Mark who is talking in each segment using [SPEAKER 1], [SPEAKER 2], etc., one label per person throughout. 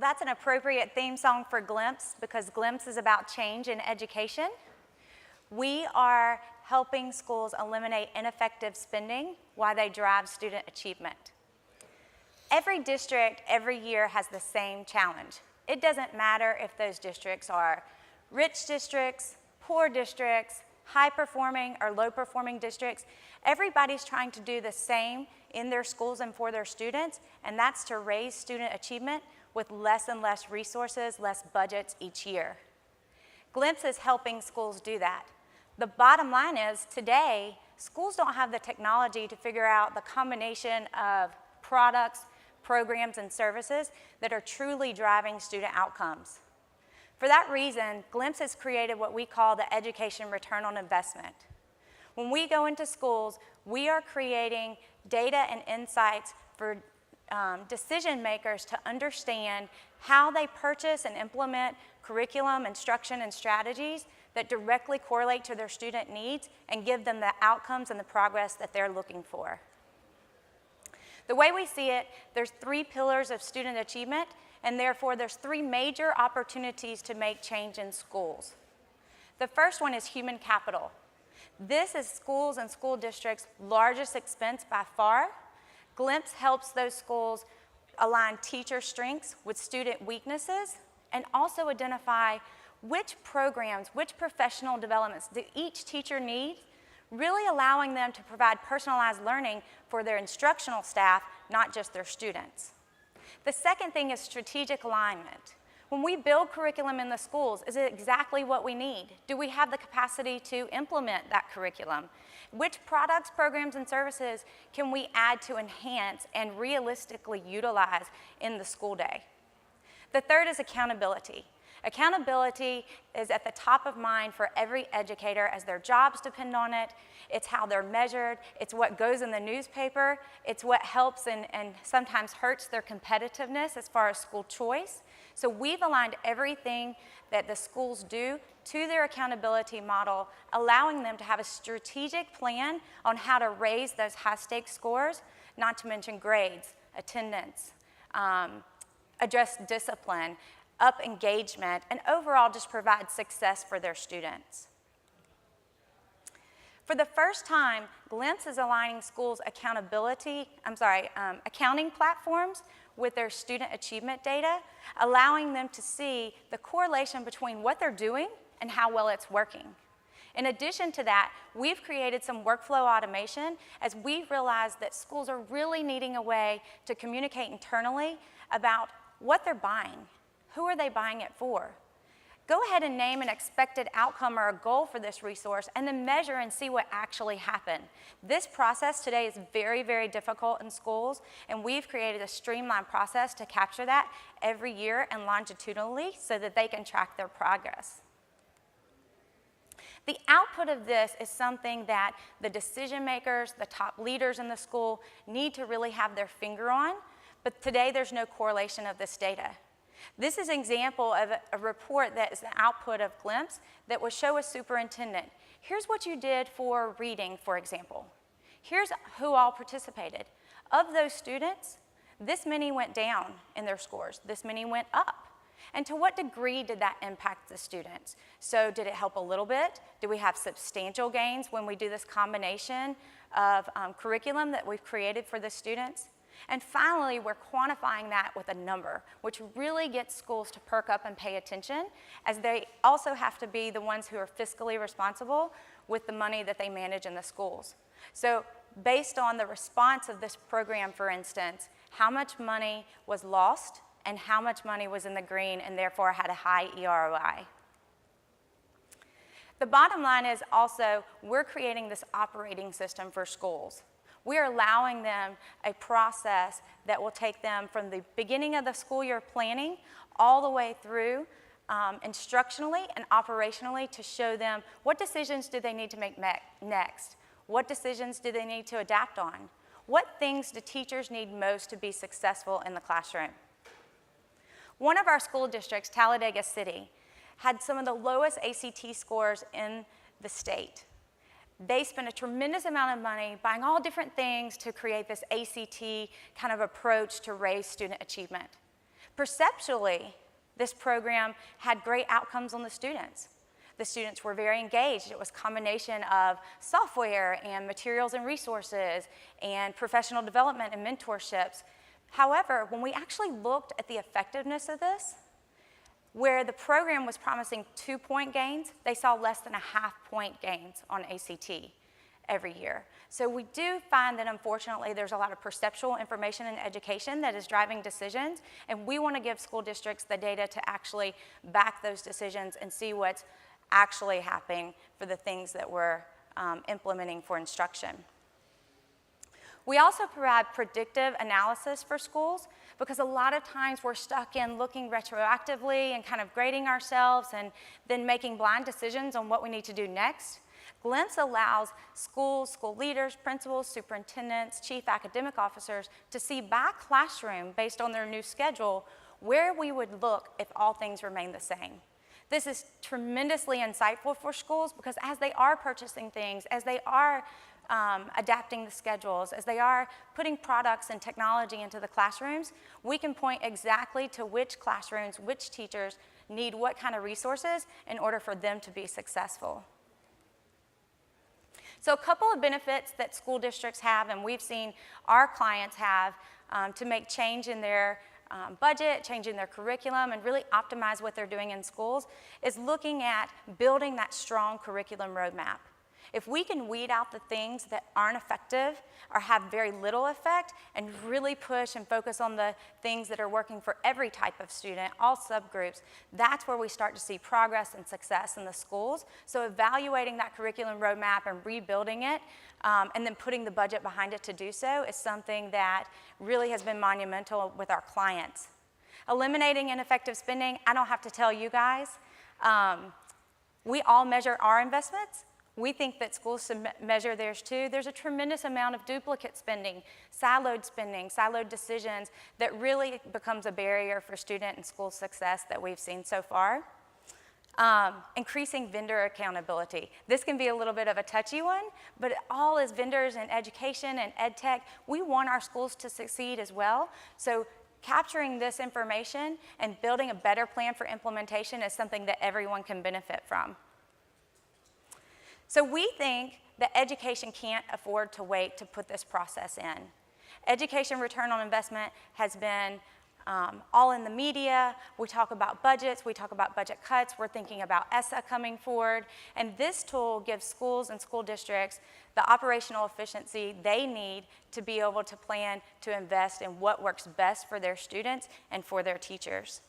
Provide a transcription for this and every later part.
[SPEAKER 1] that's an appropriate theme song for Glimpse because Glimpse is about change in education. We are helping schools eliminate ineffective spending while they drive student achievement. Every district, every year has the same challenge. It doesn't matter if those districts are rich districts, poor districts, high-performing or low-performing districts. Everybody's trying to do the same in their schools and for their students, and that's to raise student achievement with less and less resources, less budgets each year. Glimpse is helping schools do that. The bottom line is, today, schools don't have the technology to figure out the combination of products, programs, and services that are truly driving student outcomes. For that reason, Glimpse has created what we call the education return on investment. When we go into schools, we are creating data and insights for decision makers to understand how they purchase and implement curriculum, instruction, and strategies that directly correlate to their student needs and give them the outcomes and the progress that they're looking for. The way we see it, there's 3 pillars of student achievement, and therefore there's 3 major opportunities to make change in schools. The first one is human capital. This is schools and school districts' largest expense by far. Glimpse helps those schools align teacher strengths with student weaknesses and also identify which programs, which professional developments do each teacher need, really allowing them to provide personalized learning for their instructional staff, not just their students. The second thing is strategic alignment. When we build curriculum in the schools, is it exactly what we need? Do we have the capacity to implement that curriculum? Which products, programs, and services can we add to enhance and realistically utilize in the school day? The third is accountability. Accountability is at the top of mind for every educator as their jobs depend on it. It's how they're measured. It's what goes in the newspaper. It's what helps and sometimes hurts their competitiveness as far as school choice. So we've aligned everything that the schools do to their accountability model, allowing them to have a strategic plan on how to raise those high-stakes scores, not to mention grades, attendance, address discipline, up engagement, and overall just provide success for their students. For the first time, Glimpse is aligning schools' accounting platforms with their student achievement data, allowing them to see the correlation between what they're doing and how well it's working. In addition to that, we've created some workflow automation as we realize that schools are really needing a way to communicate internally about what they're buying. Who are they buying it for? Go ahead and name an expected outcome or a goal for this resource and then measure and see what actually happened. This process today is very, very difficult in schools, and we've created a streamlined process to capture that every year and longitudinally so that they can track their progress. The output of this is something that the decision makers, the top leaders in the school need to really have their finger on, but today there's no correlation of this data. This is an example of a report that is an output of Glimpse that will show a superintendent. Here's what you did for reading, for example. Here's who all participated. Of those students, this many went down in their scores, this many went up. And to what degree did that impact the students? So did it help a little bit? Do we have substantial gains when we do this combination of curriculum that we've created for the students? And finally, we're quantifying that with a number, which really gets schools to perk up and pay attention, as they also have to be the ones who are fiscally responsible with the money that they manage in the schools. So based on the response of this program, for instance, how much money was lost and how much money was in the green and therefore had a high EROI. The bottom line is also we're creating this operating system for schools. We're allowing them a process that will take them from the beginning of the school year planning all the way through instructionally and operationally to show them what decisions do they need to make next, what decisions do they need to adapt on, what things do teachers need most to be successful in the classroom. One of our school districts, Talladega City, had some of the lowest ACT scores in the state. They spent a tremendous amount of money buying all different things to create this ACT kind of approach to raise student achievement. Perceptually, this program had great outcomes on the students. The students were very engaged. It was a combination of software and materials and resources and professional development and mentorships. However, when we actually looked at the effectiveness of this, where the program was promising 2-point gains, they saw less than a half-point gains on ACT every year. So we do find that unfortunately there's a lot of perceptual information in education that is driving decisions, and we want to give school districts the data to actually back those decisions and see what's actually happening for the things that we're implementing for instruction. We also provide predictive analysis for schools because a lot of times we're stuck in looking retroactively and kind of grading ourselves and then making blind decisions on what we need to do next. Glimpse allows schools, school leaders, principals, superintendents, chief academic officers to see by classroom based on their new schedule where we would look if all things remain the same. This is tremendously insightful for schools because as they are purchasing things, as they are adapting the schedules, as they are putting products and technology into the classrooms, we can point exactly to which classrooms, which teachers need what kind of resources in order for them to be successful. So a couple of benefits that school districts have and we've seen our clients have to make change in their budget, changing their curriculum, and really optimize what they're doing in schools is looking at building that strong curriculum roadmap. If we can weed out the things that aren't effective or have very little effect and really push and focus on the things that are working for every type of student, all subgroups, that's where we start to see progress and success in the schools. So evaluating that curriculum roadmap and rebuilding it and then putting the budget behind it to do so is something that really has been monumental with our clients. Eliminating ineffective spending, I don't have to tell you guys. We all measure our investments. We think that schools should measure theirs too. There's a tremendous amount of duplicate spending, siloed decisions that really becomes a barrier for student and school success that we've seen so far. Increasing vendor accountability. This can be a little bit of a touchy one, but all as vendors in education and ed tech, we want our schools to succeed as well. So capturing this information and building a better plan for implementation is something that everyone can benefit from. So we think that education can't afford to wait to put this process in. Education return on investment has been all in the media. We talk about budgets, we talk about budget cuts, we're thinking about ESSA coming forward, and this tool gives schools and school districts the operational efficiency they need to be able to plan to invest in what works best for their students and for their teachers.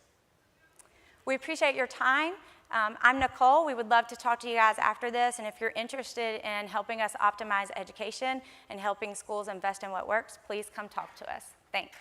[SPEAKER 1] We appreciate your time. I'm Nicole. We would love to talk to you guys after this, and if you're interested in helping us optimize education and helping schools invest in what works, please come talk to us. Thanks.